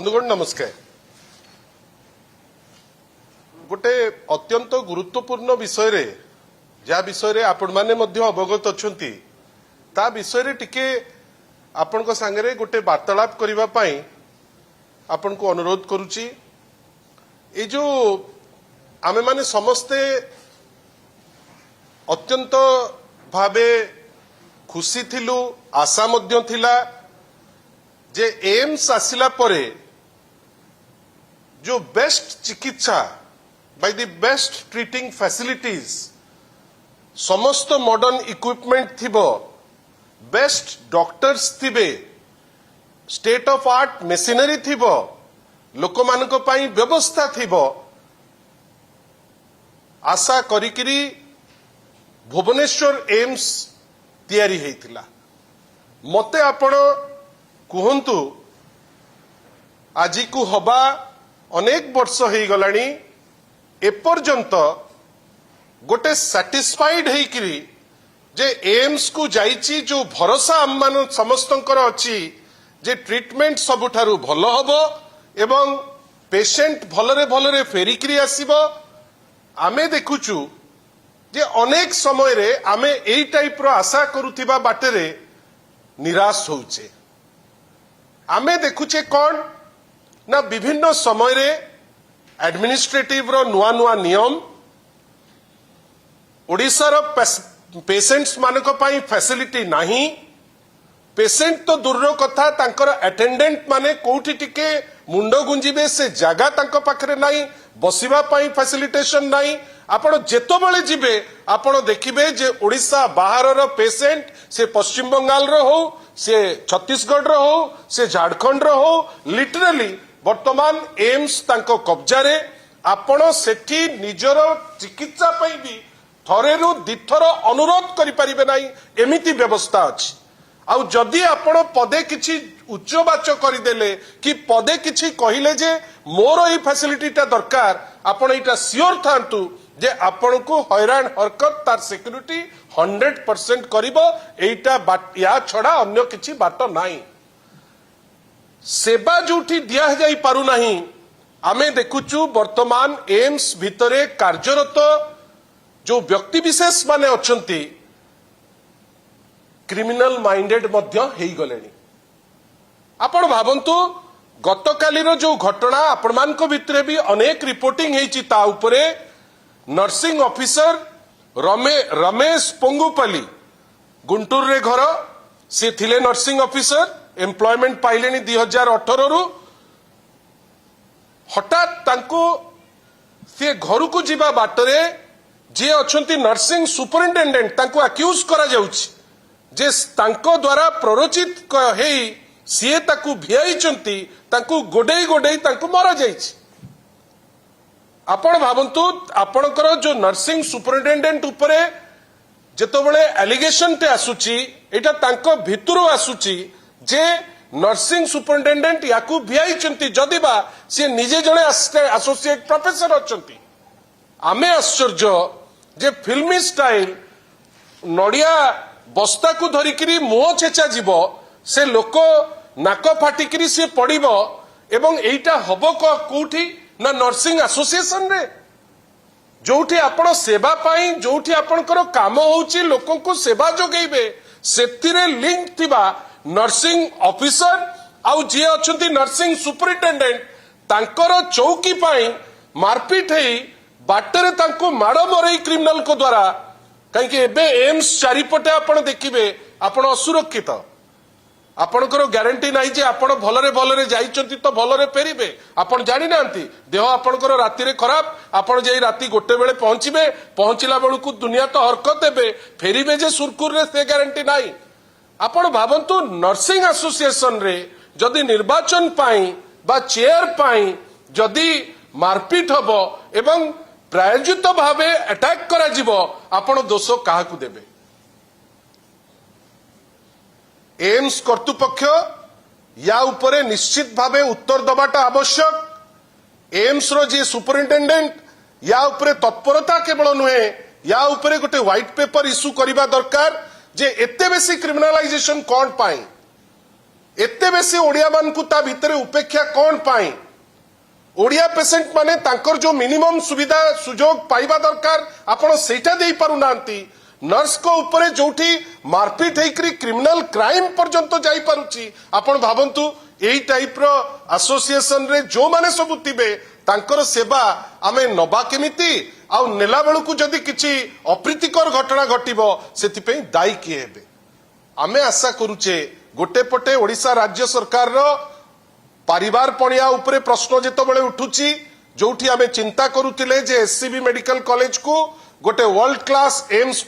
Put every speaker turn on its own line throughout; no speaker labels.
बंधुगण नमस्कार। गोटे अत्यंत गुरुत्वपूर्ण विषय रे जा विषय रे आपण माने मध्य अवगत अछंती ता विषय रे टिके आपण को संगे गोटे वार्तालाप करिबा पई आपण को अनुरोध करूची। ए जो आमे माने समस्ते अत्यंत भावे खुशी थिलु, आशा मध्य थिला जे एम्स आसिला परे जो बेस्ट चिकित्सा by the best treating facilities समस्त मॉडर्न इक्विपमेंट थिबो, बेस्ट डॉक्टर्स थिबे, स्टेट ऑफ आर्ट मेसिनरी थिबो, लोक मानको पई व्यवस्था थिबो, आशा करिकिरी भुवनेश्वर एम्स तैयारी हेतिला। मते आपण कुहंतु आज को हवा अनेक वर्ष हो गलानी एपर्यंत गोटे सैटिस्फाइड हेकरी जे एम्स को जाइची जो भरोसा आम मान समस्तंकर अच्छी जे ट्रीटमेंट सबुठारु भल हबो एवं पेशेंट भलरे भलरे फेरिकरी आसीबो। आमे देखुचु जे अनेक समय रे आमे एई टाइप रो आशा करुथिबा बाटेरे निराश होउचे। आमे देखुचे कौन ना विभिन्न समय रे एडमिनिस्ट्रेटिव रो नुआ नुआ नियम, ओडिसा रो पेशेंट्स मानको पई फैसिलिटी नाही, पेशेंट तो दूर कथा तांकर अटेंडेंट माने कोठी टिके मुंडो गुंजिबे से जागा तांको पाखरे नाही, बसिबा पई फैसिलिटेशन नाही। आपण जेतो बेले जिबे आपण देखिबे जे ओडिसा बाहर रो पेशेंट से पश्चिम बंगाल रो हो, से छत्तीसगढ़ रो हो, से झारखंड रो हो, लिटरली वर्तमान एम्स तांको कब्जा रे। आपण सेठी निजर चिकित्सा पई भी थरेरु दिथर अनुरोध करि परिबे नाही, एमिति व्यवस्था अछि। आउ जदि आपण पदे किछि उच्चवाच करदेले कि पदे किछि कहिले जे मोर ई फैसिलिटीटा दरकार, आपण एटा सियोर थांतु जे आपण को हैरान हरकत तार सिक्योरिटी 100% करिबो। एटा या छड़ा अन्य किछि बाट नाही। सेवा जोठी दिया जाई पारु नाही, आमे देखुचु वर्तमान एम्स भितरे कार्यरत जो व्यक्ति विशेष माने अछंती क्रिमिनल माइंडेड मध्य हेई गलेनी। आपण भाबंतु गतकालीर जो घटना आपण मानको भितरे भी अनेक रिपोर्टिंग हेची ता उपरे नर्सिंग ऑफिसर रमेश पोंगुपल्ली गुंटूर रे घर से थिले नर्सिंग ऑफिसर एम्प्लॉयमेंट पाइलेनी 2018 रु। हठात तांको से घर को जीवा बाटरे जे अछंती नर्सिंग सुपरिटेंडेंट तांको अक्यूज करा जाउछि जे तांको द्वारा प्ररोचित हेई सीए ताकू भियाइचंती, तांको गोडेई गोडेई तांको मरा जाइछि। आपण भाबंतु आपणकर जो नर्सिंग सुपरिटेंडेंट उपरे जेतबेले एलिगेशन टे आसुची एटा तांको भितरु आसुची जे नर्सिंग सुपरिटेंडेंट याकू भियाइचंती जदिबा से निजे जणे एसोसिएट प्रोफेसर अछंती। आमे आश्चर्य जे फिल्मी स्टाइल नडिया बस्ता को धरिकरी मुह छेचा जीवो, से लोक नाक फाटिकरी से पड़िबो एवं एइटा हबो कोठी ना नर्सिंग एसोसिएशन रे जोठी आपण सेवा पाई जोठी आपणकर काम होउची लोकन को सेवा जोगेइबे सेतिरे लिंक थिबा नर्सिंग ऑफिसर आउ जे अछंती नर्सिंग सुपरिटेंडेंट तांकर चौकी पाई मारपीट हेई बाटरे तांको माड़ मरई क्रिमिनल को द्वारा। कहीं एबे एम्स चारिपटे आपण देखिबे आपण असुरक्षित, आपणकर ग्यारंटी नाही जे आपण भलरे भलरे जाइचंती तो भलरे फेरिबे। आपण जानि नांती देह आपणकर राति रे खराब, आपण जे राति गोटे बेले पहुंचीबे, पहुंचला बेलकु दुनिया तो हरकत हेबे, फेरिबे जे सुरकुर रे से ग्यारंटी नाही। आपण भाबंतु नर्सिंग एसोसिएशन रे जदि निर्वाचन पाई बा चेयर पाई जदि मारपीट हबो एवं प्रायोजित भावे अटैक करा जिवो, आपण दोष काहाकू देबे? एम्स कर्तृपक्ष या उपरे निश्चित भावे उत्तर दबाटा आवश्यक। एम्स रो जे सुपरिटेंडेंट या उपरे तत्परता केवल नुहे, या उपरे गोटे व्हाइट पेपर इश्यू करिबा दरकार जे एते बेसी क्रिमिनलाइजेशन कोन पाई। एते बेसी ओडिया मानकु ता भितरे उपेक्षा कौन पाई ओडिया पेशेंट माने तांकर जो मिनिमम सुविधा सुजोग पाइबा दरकार आपण सेटा देई पारु नांती नर्स को ऊपर जोठी मारपीट हेकरी क्रिमिनल क्राइम पर्यंत जाई पारुची आपण भाबंतु एई टाइप रो एसोसिएशन रे जो माने सब थिबे तांकर सेवा आमे नबा केमिति आ नेला बेलकु जदी किछि अप्रीतिकर घटना घटिबो सेति पे दायी किए हेबे आमे आशा करूचे गोटे पटे ओडिशा राज्य सरकार रो परिवार पणिया उपरे प्रश्न जेतबेले उठुची जोठी आमे चिंता करूतिले जे एससीबी मेडिकल कॉलेज को गोटे वर्ल्ड क्लास एम्स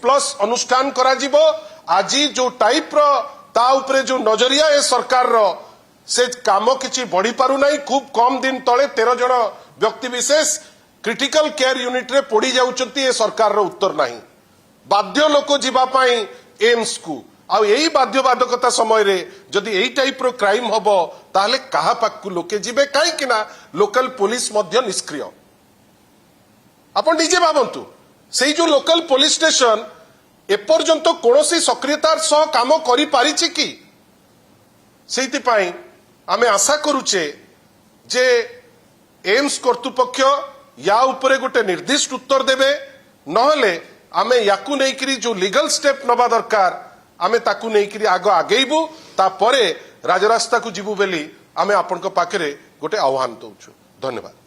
प्लस अनुष्ठान करा जिवो आजी जो टाइप रो ता उपरे जो नजरिया ए सरकार रो से काम किछि बढ़ी पारु नाही खूब कम दिन तले 13 जन व्यक्ति विशेष क्रिटिकल केयर यूनिट रे पड़ी जाउचंती ए सरकार रो उत्तर नाही बाध्य लोक जीवा पाई एम्स को आ यही बाध्यबाधकता समय रे जदि यही टाइप रो क्राइम हबो ताले कहा पाकु लोके जिबे काई किना लोकल पुलिस मध्य निष्क्रिय आपण निजे भाबंतु सेई जो लोकल पुलिस स्टेशन एपर्यंत कोनोसी सक्रियतार सह काम करि पारिछि कि सेति पाई आमे आशा करूचे जे एम्स कर्तृपक्ष या उपरे गोटे निर्दिष्ट उत्तर देबे नहले आमे याकु नेकरी जो लीगल स्टेप नबा दरकार आमे ताकु नेकरी आगो आगेइबु ता परे राजरास्ता को जिबु बेली आमे आपनक पाखरे गोटे आह्वान दउछु धन्यवाद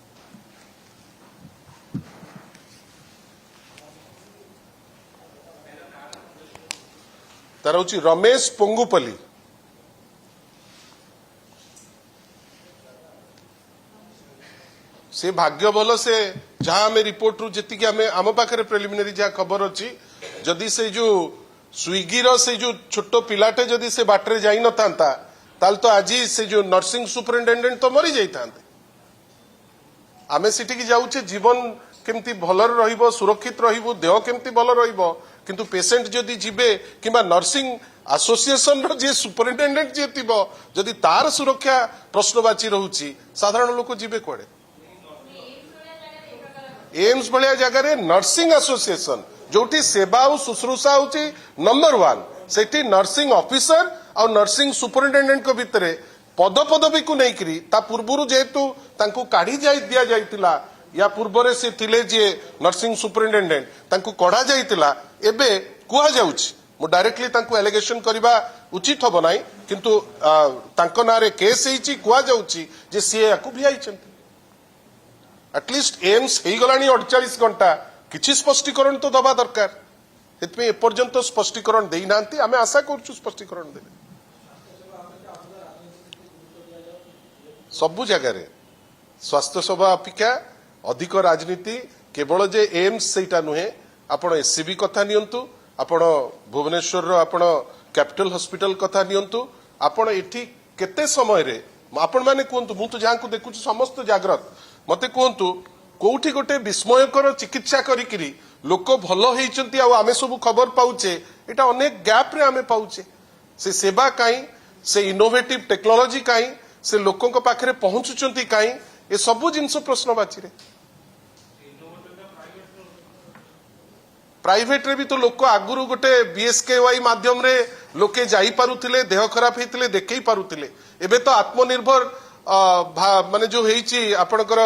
तार होची रमेश पोंगुपल्ली से भाग्य भल से जहां आम रिपोर्ट रु जी आम पाखे प्रिलिमिनरी जहाँ खबर अच्छी जदि से जो स्विगी रो से जो छोट पिलाटे जदि से बाटरे जाई न था ताल तो आज से जो नर्सिंग सुपरिटेंडेंट तो मरी जाई थांते आमे सिटी की जाउचे जीवन केमती भल रहिबो सुरक्षित रहिबो देह केमती भल रहिबो किंतु पेशेंट जदि जिबे किबा नर्सिंग एसोसिएशन रो जे सुपरिटेंडेंट जे थिबो जदि तार सुरक्षा प्रश्नवाची रहउची साधारण लोक जिबे कोडे एम्स भलिया जगह नर्सिंग एसोसिएशन जोटी सेवा और शुश्रूषा होची नंबर 1 सेठी नर्सिंग ऑफिसर और नर्सिंग सुपरिटेंडेंट को भितरे पद पदवी को नेकरी ता पूर्वरु जेतु तांको काढी जाई दिया जाइतिला या पूर्वरे से थिले जे नर्सिंग सुपरिटेंडेंट तांको कढा जाइतिला एबे कुआ जाउची मु डायरेक्टली तांको एलिगेशन करबा उचित हबो नाही किंतु तांको नारे केस हेची कुआ जाउची जे सीए याकु भी आइचंती एटलिस्ट एम्स हो गलानी 48 घंटा किसी स्पष्टीकरण तो दबा दरकार एतमे एपर्यंत स्पष्टीकरण देई नांती आमे आशा करछु स्पष्टीकरण देबे सबु जगह रे स्वास्थ्य सेवा अपेक्षा अधिक राजनीति केवल जे एम्स सेटा नुहे आपण एससीबी कथा नियंतु आपण भुवनेश्वर रो आपण कैपिटल हॉस्पिटल कथा नियंतु आपण एठी केते समय रे आपण माने कोंतु मु तो जांकु देखुछु समस्त जागृत मते कहतु कोठी गोटे विस्मयकर चिकित्सा करी लोक भल होती आमे सब खबर पाउचे एटा अनेक गैप रे आमे पाउचे से सेवा काई से इनोवेटिव टेक्नोलॉजी काई से लोकों को पाखरे पहुंचुचंती काई ए सबु जिंस प्रश्नवाची रे प्राइवेट रे भी तो लोक आगुरु गोटे बीएसकेवाई माध्यम रे लोके जाई पारुथिले देह खराब हेतिले देखै पारुथिले एबे तो आत्मनिर्भर माने जो हेची आपनकर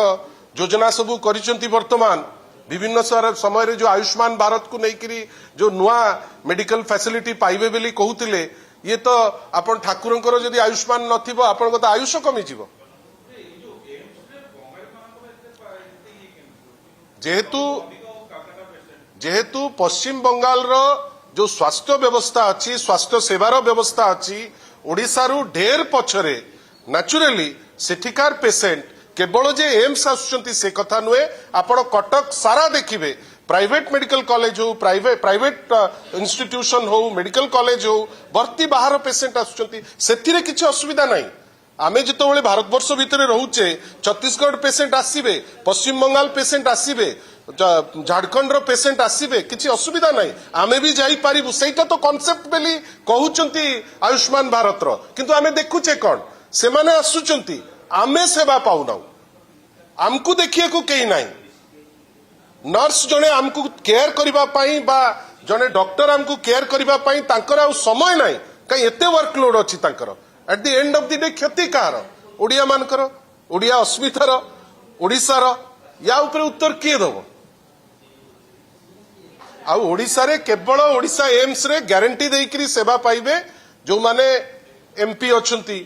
योजना सबू करिसंती वर्तमान विभिन्न समय रे जो आयुष्मान भारत को नेकरी जो नुआ मेडिकल फैसिलिटी पाइबे बेली कहूतिले ये तो आपण ठाकुरंकर जदि आयुष्मान नथिबो आपण तो आयुष कमी जीवो जेहेतु पश्चिम बंगाल रो जो स्वास्थ्य व्यवस्था अच्छी स्वास्थ्य सेवार व्यवस्था अच्छी ओडिशा रु ढेर पछरे नेचुरली सेठिकार पेशेंट केवल जे एम्स आसुचंती से कथा नुहे आपण कटक सारा देखिबे प्राइवेट मेडिकल कॉलेज हो प्राइवेट इंस्टीट्यूशन हो मेडिकल कॉलेज हो भर्ती बाहर पेशेंट आसुचंती सेथिरे किछि असुविधा नाही आमे जेतोबेले भारतवर्ष भितरे रहूचे छत्तीसगढ़ पेशेंट आसीबे पश्चिम बंगाल पेशेंट आसीबे झारखंड रो पेशेंट आसीबे किछि असुविधा नाही आमे भी जाई पारिबु सेटा तो कांसेप्ट बेली कहउचंती आयुष्मान भारत रो किंतु आमे देखुचे कोन से माने आसुचंती आमे सेवा पाउना आमको देखिए को कहीं नहीं नर्स जने आमको केयर करिबा पाई बा जने डॉक्टर आमको केयर करिबा पाई तांकर आ समय नहीं कहीं एते वर्कलोड अच्छी at the end of the day क्षति कार ओडिया मानकर ओडिया अस्मितार ओडिशार या ऊपर उत्तर किए दब आउ ओडिशा रे केवल ओडिशा एम्स रे ग्यारंटी देकरी सेवा पाइबे जो माने एमपी अछंती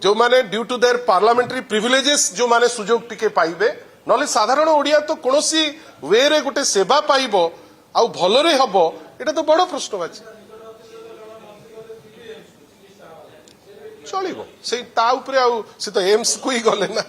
जो माने due to their parliamentary privileges जो माने सुजोग टिके पाइबे नले साधारण ओडिया तो कोनोसी वे रे गोटे सेवा पाइबो आउ भलरे हबो एटा तो बड़ प्रश्नवाची चलिबो से ता ऊपर आउ से तो एम्स को ही गले ना